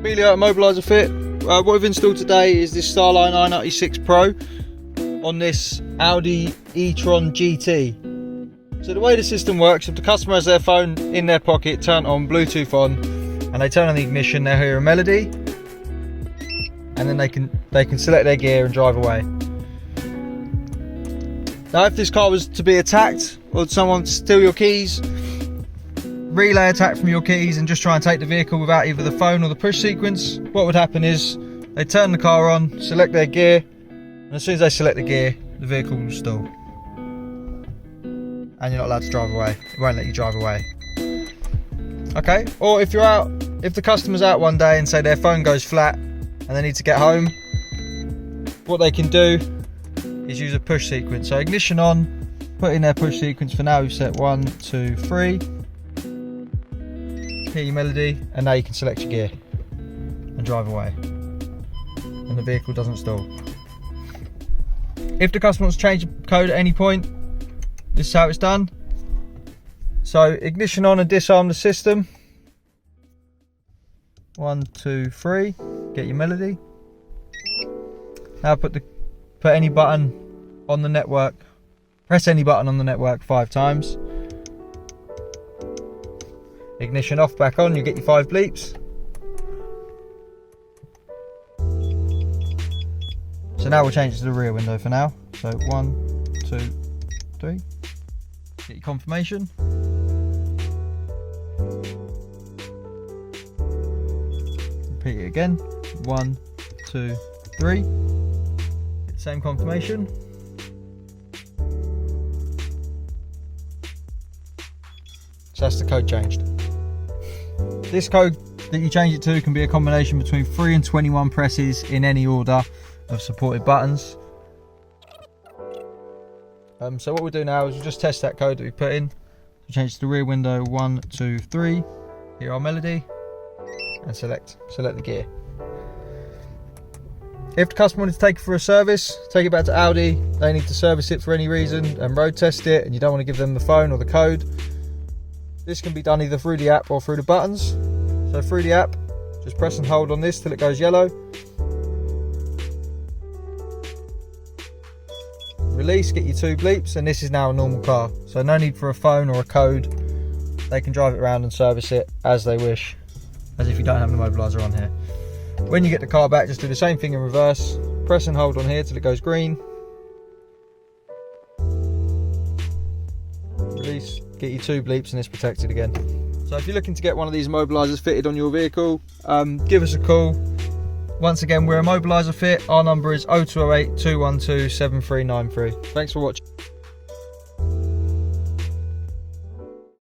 Immobiliser fit. What we've installed today is this Starline i96 Pro on this Audi E-Tron GT. So the way the system works, if the customer has their phone in their pocket, turn on Bluetooth on, and they turn on the ignition, they'll hear a melody, and then they can select their gear and drive away. Now if this car was to be attacked, or someone steal your keys, relay attack from your keys and just try and take the vehicle without either the phone or the push sequence, what would happen is they turn the car on, select their gear, and as soon as they select the gear, the vehicle will stall. And you're not allowed to drive away. It won't let you drive away. Okay, or if the customer's out one day and say their phone goes flat and they need to get home, what they can do is use a push sequence. So ignition on, put in their push sequence. For now we've set 1, 2, 3. Hear your melody, and now you can select your gear and drive away, and the vehicle doesn't stall. If the customer wants to change the code at any point, this is how it's done. So ignition on and disarm the system. 1, 2, 3. Get your melody. Now put any button on the network. Press any button on the network 5 times. Ignition off, back on, you get your 5 bleeps. So now we'll change it to the rear window for now. So 1, 2, 3. Get your confirmation. Repeat it again. 1, 2, 3. Get the same confirmation. So that's the code changed. This code that you change it to can be a combination between 3 and 21 presses in any order of supported buttons. So what we'll do now is we'll just test that code that we put in. So change to the rear window, 1, 2, 3. Hear our melody and select the gear. If the customer wanted to take it for a service, take it back to Audi, they need to service it for any reason and road test it, and you don't want to give them the phone or the code, this can be done either through the app or through the buttons. So through the app, just press and hold on this till it goes yellow. Release, get your 2 bleeps, and this is now a normal car. So no need for a phone or a code. They can drive it around and service it as they wish, as if you don't have an immobiliser on here. When you get the car back, just do the same thing in reverse. Press and hold on here till it goes green. Release, get your 2 bleeps, and it's protected again. So if you're looking to get one of these immobilisers fitted on your vehicle, give us a call. Once again, we're Immobiliser Fit. Our number is 0208 212 7393. Thanks for watching.